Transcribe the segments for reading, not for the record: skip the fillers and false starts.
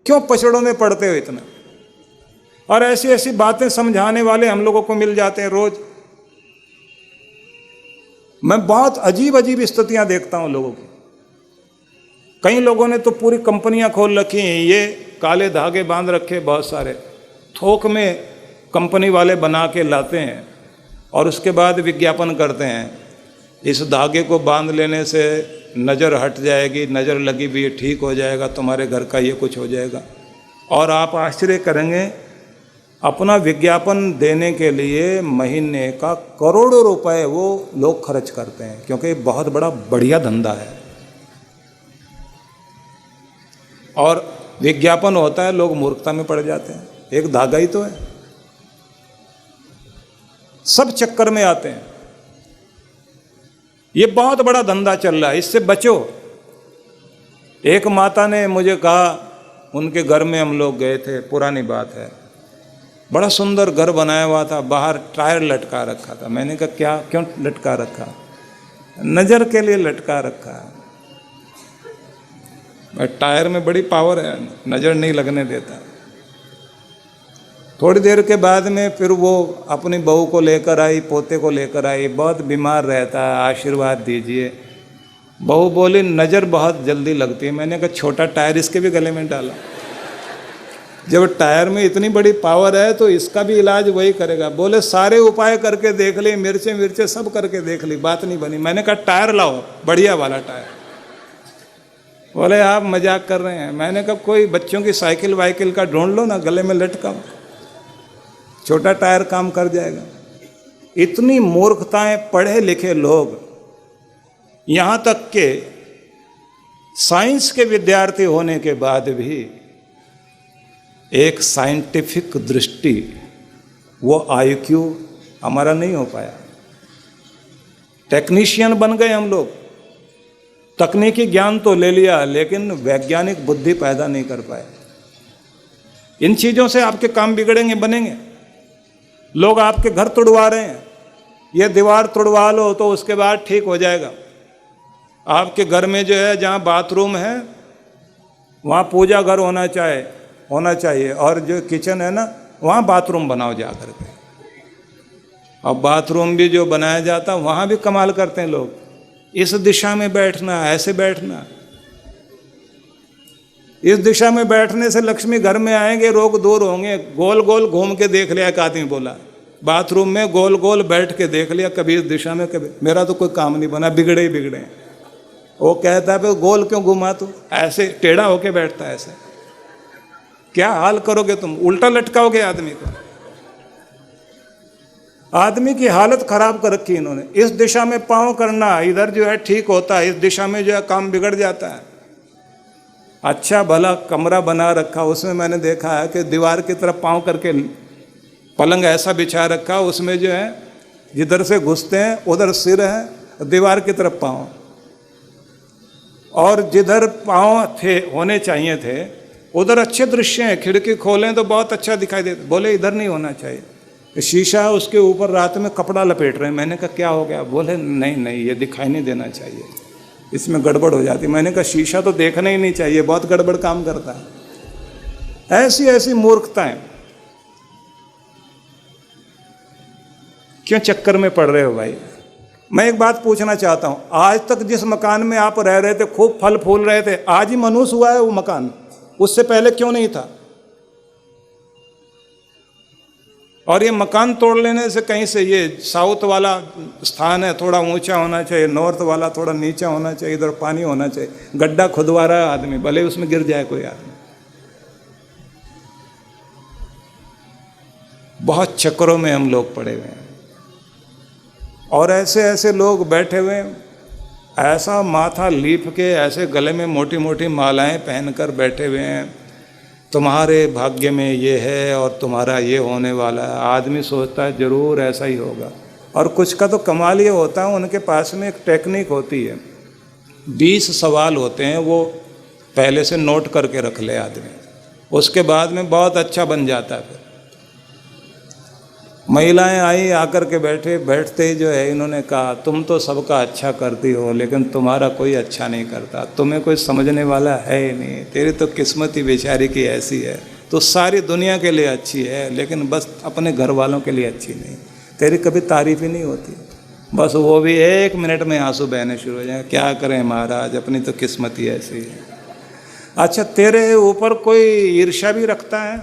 क्यों पचड़ों में पड़ते हो इतना? और ऐसी ऐसी बातें समझाने वाले हम लोगों को मिल जाते हैं रोज। मैं बहुत अजीब अजीब स्थितियां देखता हूं लोगों की। कई लोगों ने तो पूरी कंपनियां खोल रखी हैं, ये काले धागे बांध रखे बहुत सारे, थोक में कंपनी वाले बना के लाते हैं और उसके बाद विज्ञापन करते हैं, इस धागे को बांध लेने से नज़र हट जाएगी, नज़र लगी भी ठीक हो जाएगा, तुम्हारे घर का ये कुछ हो जाएगा। और आप आश्चर्य करेंगे, अपना विज्ञापन देने के लिए महीने का करोड़ों रुपए वो लोग खर्च करते हैं, क्योंकि बहुत बड़ा बढ़िया धंधा है। और विज्ञापन होता है, लोग मूर्खता में पड़ जाते हैं। एक धागा ही तो है, सब चक्कर में आते हैं। ये बहुत बड़ा धंधा चल रहा है, इससे बचो। एक माता ने मुझे कहा, उनके घर में हम लोग गए थे, पुरानी बात है, बड़ा सुंदर घर बनाया हुआ था, बाहर टायर लटका रखा था। मैंने कहा क्या, क्यों लटका रखा? नज़र के लिए लटका रखा है। टायर में बड़ी पावर है, नज़र नहीं लगने देता। थोड़ी देर के बाद में फिर वो अपनी बहू को लेकर आई, पोते को लेकर आई, बहुत बीमार रहता है, आशीर्वाद दीजिए। बहू बोली नज़र बहुत जल्दी लगती है। मैंने कहा छोटा टायर इसके भी गले में डाला। जब टायर में इतनी बड़ी पावर है तो इसका भी इलाज वही करेगा। बोले सारे उपाय करके देख ली, मिर्चे मिर्चे सब करके देख ली, बात नहीं बनी। मैंने कहा टायर लाओ, बढ़िया वाला टायर। बोले आप मजाक कर रहे हैं। मैंने कहा कोई बच्चों की साइकिल वाइकिल का ढूंढ लो ना, गले में लटकाओ, छोटा टायर काम कर जाएगा। इतनी मूर्खताएं, पढ़े लिखे लोग, यहाँ तक के साइंस के विद्यार्थी होने के बाद भी एक साइंटिफिक दृष्टि, वो IQ हमारा नहीं हो पाया। टेक्नीशियन बन गए हम लोग, तकनीकी ज्ञान तो ले लिया, लेकिन वैज्ञानिक बुद्धि पैदा नहीं कर पाए। इन चीज़ों से आपके काम बिगड़ेंगे, बनेंगे। लोग आपके घर तुड़वा रहे हैं, ये दीवार तुड़वा लो तो उसके बाद ठीक हो जाएगा। आपके घर में जो है, जहाँ बाथरूम है वहाँ पूजा घर होना चाहिए, और जो किचन है ना, वहाँ बाथरूम बनाओ जा करके। और बाथरूम भी जो बनाया जाता वहाँ भी कमाल करते हैं लोग, इस दिशा में बैठना, ऐसे बैठना। इस दिशा में बैठने से लक्ष्मी घर में आएंगे, रोग दूर होंगे। गोल गोल घूम के देख लिया, एक आदमी बोला, बाथरूम में गोल गोल बैठ के देख लिया, कभी इस दिशा में, कभी। मेरा तो कोई काम नहीं बना, बिगड़े ही बिगड़े। वो कहता है फिर गोल क्यों घुमा तू, ऐसे टेढ़ा होके बैठता है, ऐसे क्या हाल करोगे तुम, उल्टा लटकाओगे आदमी को। आदमी की हालत खराब कर रखी इन्होंने। इस दिशा में पाँव करना, इधर जो है ठीक होता है, इस दिशा में जो है काम बिगड़ जाता है। अच्छा भला कमरा बना रखा, उसमें मैंने देखा है कि दीवार की तरफ पाँव करके पलंग ऐसा बिछा रखा, उसमें जो है जिधर से घुसते हैं उधर सिर है, दीवार की तरफ पाँव, और जिधर पाँव थे होने चाहिए थे उधर अच्छे दृश्य हैं, खिड़की खोलें तो बहुत अच्छा दिखाई देता। बोले इधर नहीं होना चाहिए। शीशा उसके ऊपर रात में कपड़ा लपेट रहे हैं। मैंने कहा क्या हो गया? बोले नहीं ये दिखाई नहीं देना चाहिए, इसमें गड़बड़ हो जाती। मैंने कहा शीशा तो देखना ही नहीं चाहिए, बहुत गड़बड़ काम करता है। ऐसी ऐसी मूर्खताएं, क्यों चक्कर में पड़ रहे हो भाई? मैं एक बात पूछना चाहता हूं, आज तक जिस मकान में आप रह रहे थे, खूब फल फूल रहे थे, आज ही मनुष्य हुआ है वो मकान, उससे पहले क्यों नहीं था? और ये मकान तोड़ लेने से कहीं से, ये साउथ वाला स्थान है, थोड़ा ऊंचा होना चाहिए, नॉर्थ वाला थोड़ा नीचा होना चाहिए, इधर पानी होना चाहिए। गड्ढा खुदवा रहा है आदमी, भले उसमें गिर जाए कोई आदमी। बहुत चक्करों में हम लोग पड़े हुए हैं, और ऐसे ऐसे लोग बैठे हुए हैं, ऐसा माथा लीप के, ऐसे गले में मोटी मोटी मालाएं पहनकर बैठे हुए हैं, तुम्हारे भाग्य में ये है और तुम्हारा ये होने वाला है। आदमी सोचता है जरूर ऐसा ही होगा। और कुछ का तो कमाल ये होता है, उनके पास में एक टेक्निक होती है, 20 सवाल होते हैं, वो पहले से नोट करके रख ले आदमी, उसके बाद में बहुत अच्छा बन जाता है। फिर महिलाएं आई, आकर के बैठते ही जो है इन्होंने कहा, तुम तो सबका अच्छा करती हो लेकिन तुम्हारा कोई अच्छा नहीं करता, तुम्हें कोई समझने वाला है ही नहीं, तेरी तो किस्मत ही बेचारी की ऐसी है, तो सारी दुनिया के लिए अच्छी है लेकिन बस अपने घर वालों के लिए अच्छी नहीं, तेरी कभी तारीफ ही नहीं होती। बस वो भी 1 मिनट में आंसू बहने शुरू हो जाए, क्या करें महाराज, अपनी तो किस्मत ही ऐसी है। अच्छा, तेरे ऊपर कोई ईर्ष्या भी रखता है,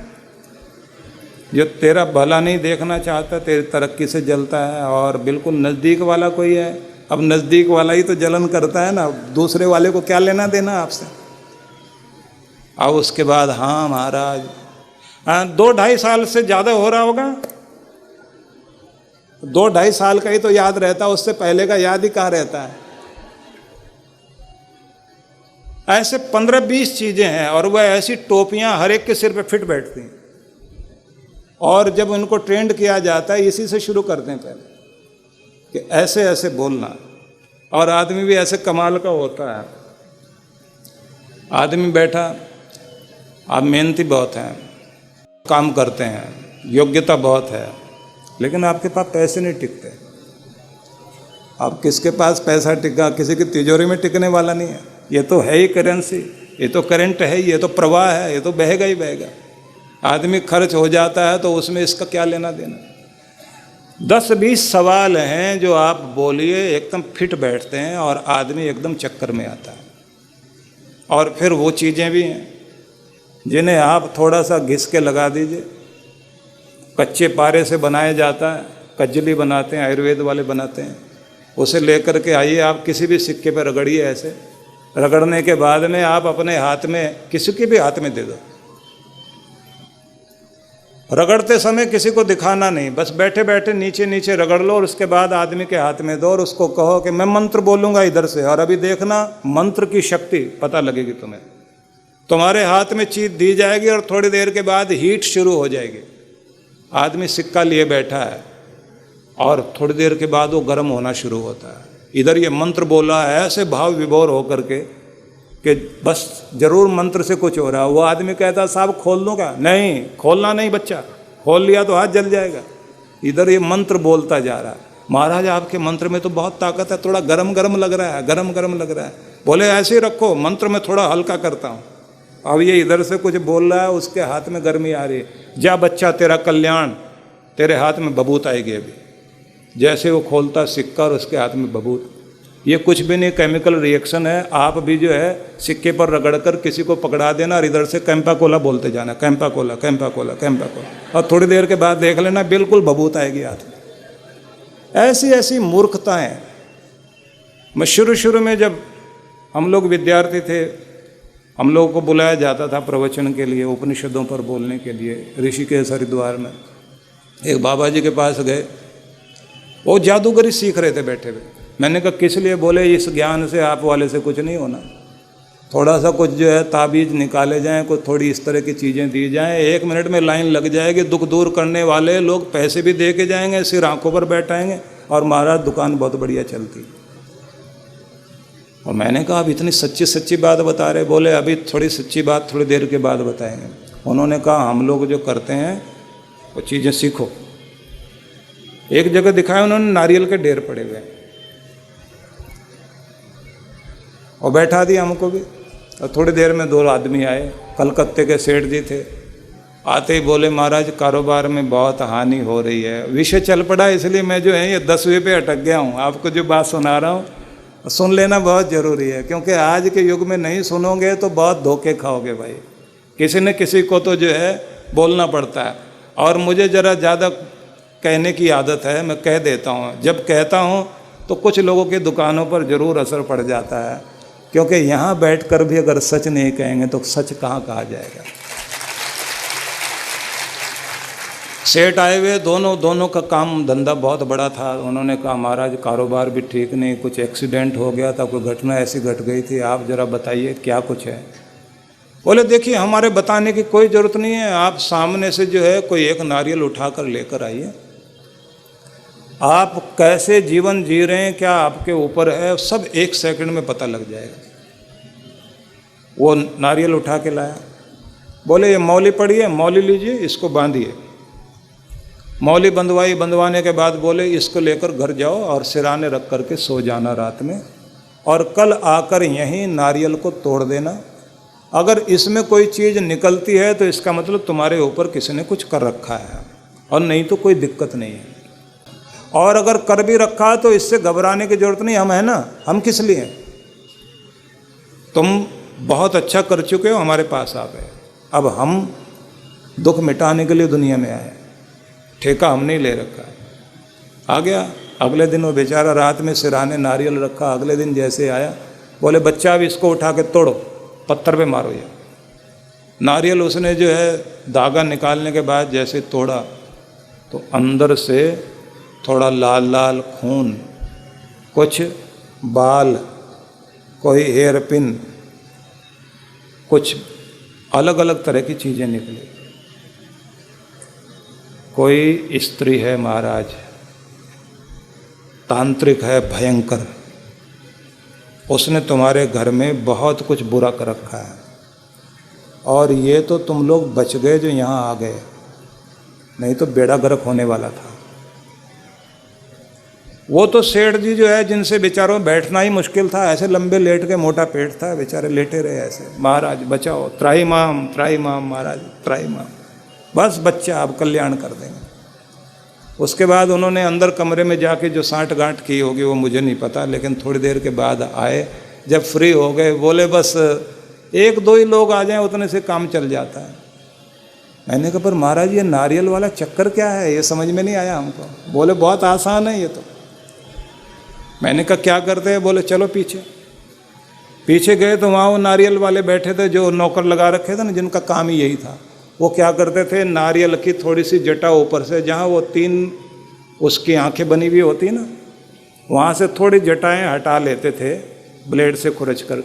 जो तेरा भला नहीं देखना चाहता, तेरी तरक्की से जलता है, और बिल्कुल नज़दीक वाला कोई है, अब नज़दीक वाला ही तो जलन करता है ना, दूसरे वाले को क्या लेना देना आपसे। अब उसके बाद, हाँ महाराज, 2-2.5 साल से ज़्यादा हो रहा होगा, 2-2.5 साल का ही तो याद रहता है, उससे पहले का याद ही कहाँ रहता है। ऐसे 15-20 चीज़ें हैं, और वह ऐसी टोपियां हर एक के सिर पे फिट बैठती हैं, और जब उनको ट्रेंड किया जाता है, इसी से शुरू करते हैं पहले कि ऐसे ऐसे बोलना, और आदमी भी ऐसे कमाल का होता है। आदमी बैठा, आप मेहनती बहुत हैं, काम करते हैं, योग्यता बहुत है, लेकिन आपके पास पैसे नहीं टिकते। अब किसके पास पैसा टिका, किसी की तिजोरी में टिकने वाला नहीं है। ये तो है ही करेंसी, ये तो करंट है, ये तो प्रवाह है, ये तो बहेगा ही बहेगा। आदमी खर्च हो जाता है तो उसमें इसका क्या लेना देना। 10-20 सवाल हैं जो आप बोलिए, एकदम फिट बैठते हैं और आदमी एकदम चक्कर में आता है। और फिर वो चीज़ें भी हैं जिन्हें आप थोड़ा सा घिस के लगा दीजिए। कच्चे पारे से बनाया जाता है, कजली बनाते हैं, आयुर्वेद वाले बनाते हैं, उसे लेकर के आइए, आप किसी भी सिक्के पर रगड़िए। ऐसे रगड़ने के बाद में आप अपने हाथ में, किसी के भी हाथ में दे दो। रगड़ते समय किसी को दिखाना नहीं, बस बैठे बैठे नीचे नीचे रगड़ लो, और उसके बाद आदमी के हाथ में दो और उसको कहो कि मैं मंत्र बोलूँगा इधर से, और अभी देखना मंत्र की शक्ति पता लगेगी तुम्हें। तुम्हारे हाथ में चीज़ दी जाएगी और थोड़ी देर के बाद हीट शुरू हो जाएगी। आदमी सिक्का लिए बैठा है और थोड़ी देर के बाद वो गर्म होना शुरू होता है। इधर ये मंत्र बोला है, ऐसे भाव विभोर होकर के कि बस जरूर मंत्र से कुछ हो रहा है। वो आदमी कहता है साहब खोल दूँ क्या? नहीं, खोलना नहीं बच्चा, खोल लिया तो हाथ जल जाएगा। इधर ये मंत्र बोलता जा रहा है, महाराज आपके मंत्र में तो बहुत ताकत है, थोड़ा गरम गरम लग रहा है, गरम गरम लग रहा है। बोले ऐसे ही रखो, मंत्र में थोड़ा हल्का करता हूँ। अब ये इधर से कुछ बोल रहा है, उसके हाथ में गर्मी आ रही है। जा बच्चा, तेरा कल्याण, तेरे हाथ में बबूत आएगी अभी। जैसे वो खोलता सिक्का और उसके हाथ में बबूत, ये कुछ भी नहीं, केमिकल रिएक्शन है। आप भी जो है सिक्के पर रगड़कर किसी को पकड़ा देना और इधर से कैंपा कोला बोलते जाना, Campa Cola, Campa Cola, Campa Cola, और थोड़ी देर के बाद देख लेना बिल्कुल बबूत आएगी हाथ में। ऐसी ऐसी मूर्खताएं। मैं शुरू में जब हम लोग विद्यार्थी थे, हम लोगों को बुलाया जाता था प्रवचन के लिए, उपनिषदों पर बोलने के लिए, ऋषिकेश हरिद्वार में। एक बाबा जी के पास गए, वो जादूगरी सीख रहे थे बैठे हुए। मैंने कहा किस लिए? बोले इस ज्ञान से आप वाले से कुछ नहीं होना, थोड़ा सा कुछ जो है ताबीज निकाले जाएं, कुछ थोड़ी इस तरह की चीज़ें दी जाएं, 1 मिनट में लाइन लग जाएगी। दुख दूर करने वाले लोग पैसे भी दे के जाएंगे, सिर आंखों पर बैठाएंगे, और महाराज दुकान बहुत बढ़िया चलती। और मैंने कहा अब इतनी सच्ची बात बता रहे? बोले अभी थोड़ी सच्ची बात थोड़ी देर के बाद बताएंगे। उन्होंने कहा हम लोग जो करते हैं वो चीज़ें सीखो। एक जगह दिखाया उन्होंने, नारियल के ढेर पड़े हुए और बैठा दिया हमको भी। और थोड़ी देर में 2 आदमी आए, कलकत्ते के सेठ जी थे। आते ही बोले महाराज कारोबार में बहुत हानि हो रही है। विषय चल पड़ा, इसलिए मैं जो है ये 10वें पे अटक गया हूँ। आपको जो बात सुना रहा हूँ सुन लेना बहुत ज़रूरी है, क्योंकि आज के युग में नहीं सुनोगे तो बहुत धोखे खाओगे भाई। किसी न किसी को तो जो है बोलना पड़ता है। और मुझे ज़रा ज़्यादा कहने की आदत है, मैं कह देता हूँ। जब कहता हूँ तो कुछ लोगों की दुकानों पर ज़रूर असर पड़ जाता है, क्योंकि यहाँ बैठकर भी अगर सच नहीं कहेंगे तो सच कहाँ कहा जाएगा। सेठ आए हुए, दोनों का काम धंधा बहुत बड़ा था। उन्होंने कहा महाराज कारोबार भी ठीक नहीं, कुछ एक्सीडेंट हो गया था, कोई घटना ऐसी घट गई थी, आप ज़रा बताइए क्या कुछ है। बोले देखिए हमारे बताने की कोई ज़रूरत नहीं है, आप सामने से जो है कोई एक नारियल उठाकर लेकर आइए। आप कैसे जीवन जी रहे हैं, क्या आपके ऊपर है, सब 1 सेकंड में पता लग जाएगा। वो नारियल उठा के लाया। बोले ये मौली पड़ी है, मौली लीजिए, इसको बांधिए। मौली बंधवाने के बाद बोले इसको लेकर घर जाओ और सिराने रख करके सो जाना रात में, और कल आकर यहीं नारियल को तोड़ देना। अगर इसमें कोई चीज़ निकलती है तो इसका मतलब तुम्हारे ऊपर किसी ने कुछ कर रखा है, और नहीं तो कोई दिक्कत नहीं है। और अगर कर भी रखा तो इससे घबराने की जरूरत नहीं, हम है ना, हम किस लिए? तुम बहुत अच्छा कर चुके हो, हमारे पास आ गए, अब हम दुख मिटाने के लिए दुनिया में आए, ठेका हम नहीं ले रखा है। आ गया। अगले दिन वो बेचारा रात में सिराने नारियल रखा, अगले दिन जैसे आया बोले बच्चा अब इसको उठा के तोड़ो, पत्थर पे मारो। ये नारियल उसने जो है धागा निकालने के बाद जैसे तोड़ा तो अंदर से थोड़ा लाल लाल खून, कुछ बाल, कोई हेयर पिन, कुछ अलग अलग तरह की चीज़ें निकली। कोई स्त्री है महाराज, तांत्रिक है भयंकर, उसने तुम्हारे घर में बहुत कुछ बुरा कर रखा है, और ये तो तुम लोग बच गए जो यहाँ आ गए, नहीं तो बेड़ा गर्क होने वाला था। वो तो सेठ जी जो है जिनसे बेचारों में बैठना ही मुश्किल था, ऐसे लंबे लेट के, मोटा पेट था, बेचारे लेटे रहे ऐसे, महाराज बचाओ, त्राहिमाम त्राहिमाम महाराज त्राहिमाम, बस बच्चा अब कल्याण कर देंगे। उसके बाद उन्होंने अंदर कमरे में जाके जो साँठ गांठ की होगी वो मुझे नहीं पता, लेकिन थोड़ी देर के बाद आए, जब फ्री हो गए बोले बस एक दो ही लोग आ जाएं उतने से काम चल जाता है। मैंने कहा पर महाराज ये नारियल वाला चक्कर क्या है, ये समझ में नहीं आया हमको। बोले बहुत आसान है ये तो। मैंने कहा क्या करते हैं? बोले चलो पीछे। पीछे गए तो वहाँ वो नारियल वाले बैठे थे जो नौकर लगा रखे थे ना, जिनका काम ही यही था। वो क्या करते थे, नारियल की थोड़ी सी जटा ऊपर से, जहाँ वो 3 उसकी आंखें बनी हुई होती ना, वहाँ से थोड़ी जटाएं हटा लेते थे ब्लेड से खुरच कर,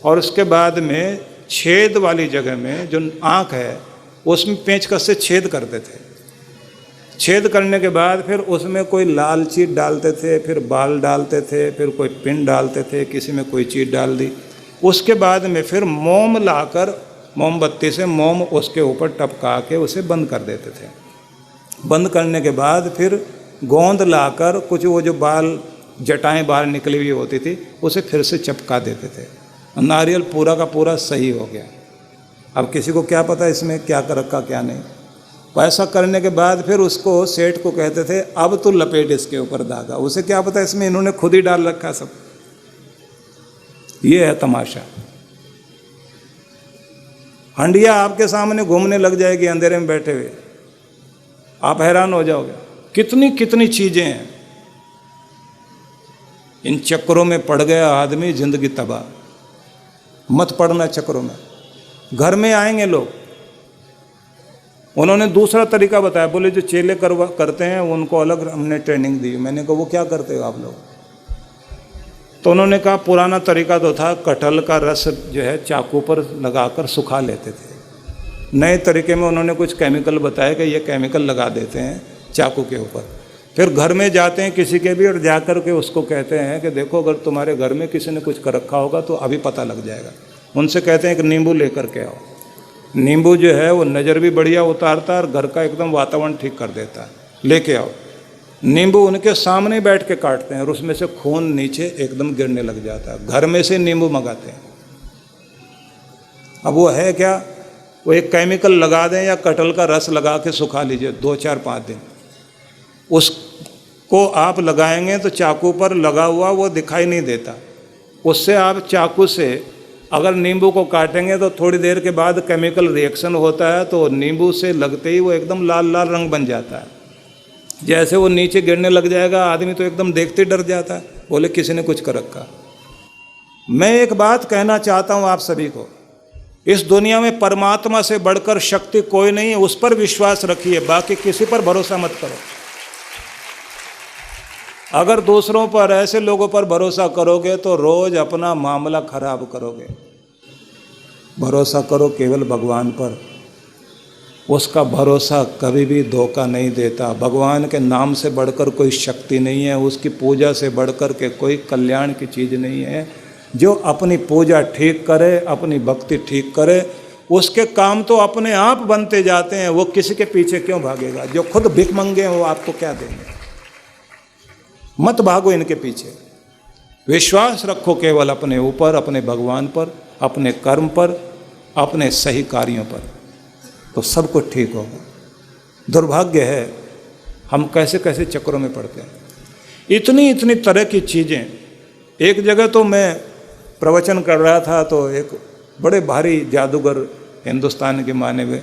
और उसके बाद में छेद वाली जगह में जो आँख है उसमें पेंचकस से छेद करते थे। छेद करने के बाद फिर उसमें कोई लाल चीज़ डालते थे, फिर बाल डालते थे, फिर कोई पिन डालते थे, किसी में कोई चीज़ डाल दी। उसके बाद में फिर मोम लाकर मोमबत्ती से मोम उसके ऊपर टपका के उसे बंद कर देते थे। बंद करने के बाद फिर गोंद लाकर कुछ वो जो बाल जटाएं बाहर निकली हुई होती थी उसे फिर से चपका देते थे। नारियल पूरा का पूरा सही हो गया। अब किसी को क्या पता इसमें क्या कर रखा क्या नहीं। ऐसा करने के बाद फिर उसको सेठ को कहते थे अब तो लपेट इसके ऊपर धागा। उसे क्या पता इसमें इन्होंने खुद ही डाल रखा सब। ये है तमाशा। हंडिया आपके सामने घूमने लग जाएगी अंधेरे में बैठे हुए, आप हैरान हो जाओगे कितनी कितनी चीजें हैं। इन चक्करों में पड़ गया आदमी, जिंदगी तबाह। मत पड़ना चक्करों में। घर में आएंगे लोग, उन्होंने दूसरा तरीका बताया। बोले जो चेले करते हैं उनको अलग हमने ट्रेनिंग दी। मैंने कहा वो क्या करते हो आप लोग? तो उन्होंने कहा पुराना तरीका तो था कटहल का रस जो है चाकू पर लगाकर सुखा लेते थे। नए तरीके में उन्होंने कुछ केमिकल बताया कि ये केमिकल लगा देते हैं चाकू के ऊपर। फिर घर में जाते हैं किसी के भी और जाकर के उसको कहते हैं कि देखो अगर तुम्हारे घर में किसी ने कुछ कर रखा होगा तो अभी पता लग जाएगा। उनसे कहते हैं कि नींबू लेकर के आओ। नींबू जो है वो नज़र भी बढ़िया उतारता है और घर का एकदम वातावरण ठीक कर देता है। लेके आओ। नींबू उनके सामने बैठ के काटते हैं और उसमें से खून नीचे एकदम गिरने लग जाता है। घर में से नींबू मंगाते हैं। अब वो है क्या, वो एक केमिकल लगा दें या कटहल का रस लगा के सुखा लीजिए 2, 4, 5 दिन। उसको आप लगाएंगे तो चाकू पर लगा हुआ वो दिखाई नहीं देता। उससे आप चाकू से अगर नींबू को काटेंगे तो थोड़ी देर के बाद केमिकल रिएक्शन होता है तो नींबू से लगते ही वो एकदम लाल लाल रंग बन जाता है। जैसे वो नीचे गिरने लग जाएगा आदमी तो एकदम देखते डर जाता है। बोले किसी ने कुछ कर रखा। मैं एक बात कहना चाहता हूँ आप सभी को, इस दुनिया में परमात्मा से बढ़कर शक्ति कोई नहीं है। उस पर विश्वास रखिए, बाकी किसी पर भरोसा मत करो। अगर दूसरों पर, ऐसे लोगों पर भरोसा करोगे तो रोज अपना मामला खराब करोगे। भरोसा करो केवल भगवान पर। उसका भरोसा कभी भी धोखा नहीं देता। भगवान के नाम से बढ़कर कोई शक्ति नहीं है, उसकी पूजा से बढ़कर के कोई कल्याण की चीज़ नहीं है। जो अपनी पूजा ठीक करे, अपनी भक्ति ठीक करे, उसके काम तो अपने आप बनते जाते हैं, वो किसी के पीछे क्यों भागेगा? जो खुद भिख मंगे हैं वो आपको क्या देंगे? मत भागो इनके पीछे, विश्वास रखो केवल अपने ऊपर, अपने भगवान पर, अपने कर्म पर, अपने सही कार्यों पर, तो सब कुछ ठीक होगा। दुर्भाग्य है हम कैसे कैसे चक्रों में पड़ते हैं। इतनी इतनी तरह की चीज़ें। एक जगह तो मैं प्रवचन कर रहा था तो एक बड़े भारी जादूगर हिंदुस्तान के माने हुए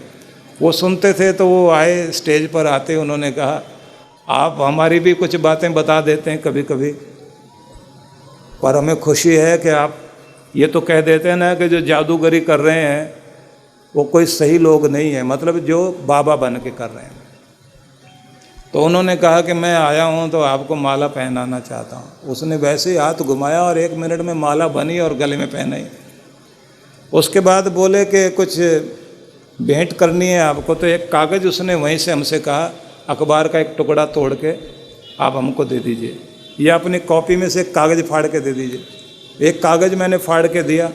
वो सुनते थे, तो वो आए स्टेज पर आते, उन्होंने कहा आप हमारी भी कुछ बातें बता देते हैं कभी कभी, पर हमें खुशी है कि आप ये तो कह देते हैं ना कि जो जादूगरी कर रहे हैं वो कोई सही लोग नहीं है, मतलब जो बाबा बन के कर रहे हैं। तो उन्होंने कहा कि मैं आया हूँ तो आपको माला पहनाना चाहता हूँ। उसने वैसे ही हाथ घुमाया और 1 मिनट में माला बनी और गले में पहनाई। उसके बाद बोले कि कुछ भेंट करनी है आपको, तो एक कागज़ उसने वहीं से हमसे कहा, अखबार का एक टुकड़ा तोड़ के आप हमको दे दीजिए, या अपनी कॉपी में से एक कागज़ फाड़ के दे दीजिए। एक कागज़ मैंने फाड़ के दिया,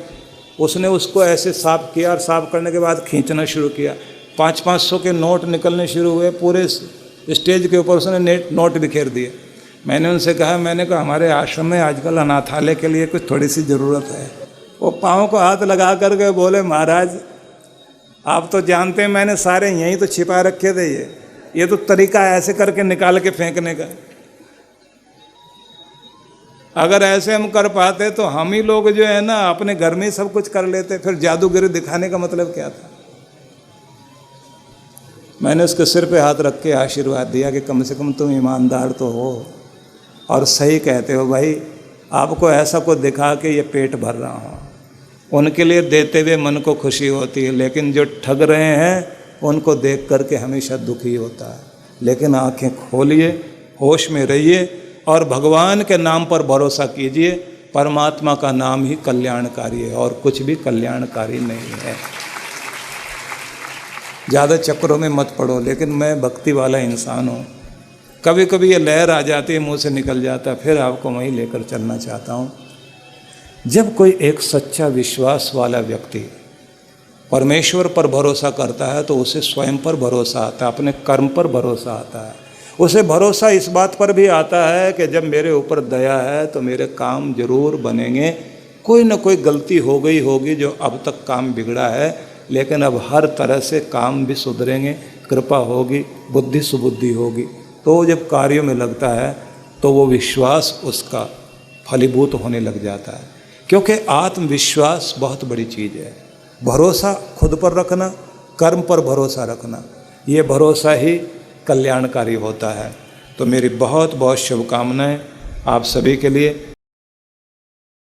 उसने उसको ऐसे साफ किया और साफ करने के बाद खींचना शुरू किया। 500-500 के नोट निकलने शुरू हुए, पूरे स्टेज के ऊपर उसने नोट बिखेर दिए। मैंने उनसे कहा, हमारे आश्रम में आजकल अनाथालय के लिए कुछ थोड़ी सी ज़रूरत है। वो पाँव को हाथ लगा करके बोले, महाराज आप तो जानते हैं मैंने सारे यहीं तो छिपा रखे थे, ये तो तरीका ऐसे करके निकाल के फेंकने का। अगर ऐसे हम कर पाते तो हम ही लोग जो है ना अपने घर में ही सब कुछ कर लेते, फिर जादूगरी दिखाने का मतलब क्या था? मैंने उसके सिर पे हाथ रख के आशीर्वाद दिया कि कम से कम तुम ईमानदार तो हो और सही कहते हो भाई, आपको ऐसा को दिखा के ये पेट भर रहा हूँ। उनके लिए देते हुए मन को खुशी होती है, लेकिन जो ठग रहे हैं उनको देख करके हमेशा दुखी होता है। लेकिन आंखें खोलिए, होश में रहिए और भगवान के नाम पर भरोसा कीजिए। परमात्मा का नाम ही कल्याणकारी है और कुछ भी कल्याणकारी नहीं है। ज़्यादा चक्रों में मत पड़ो। लेकिन मैं भक्ति वाला इंसान हूँ, कभी कभी ये लहर आ जाती है, मुंह से निकल जाता है, फिर आपको वहीं लेकर चलना चाहता हूँ। जब कोई एक सच्चा विश्वास वाला व्यक्ति परमेश्वर पर भरोसा करता है तो उसे स्वयं पर भरोसा आता है, अपने कर्म पर भरोसा आता है। उसे भरोसा इस बात पर भी आता है कि जब मेरे ऊपर दया है तो मेरे काम जरूर बनेंगे। कोई ना कोई गलती हो गई होगी जो अब तक काम बिगड़ा है, लेकिन अब हर तरह से काम भी सुधरेंगे, कृपा होगी, बुद्धि सुबुद्धि होगी। तो जब कार्यों में लगता है तो वो विश्वास उसका फलीभूत होने लग जाता है, क्योंकि आत्मविश्वास बहुत बड़ी चीज़ है। भरोसा खुद पर रखना, कर्म पर भरोसा रखना, ये भरोसा ही कल्याणकारी होता है। तो मेरी बहुत बहुत शुभकामनाएं आप सभी के लिए।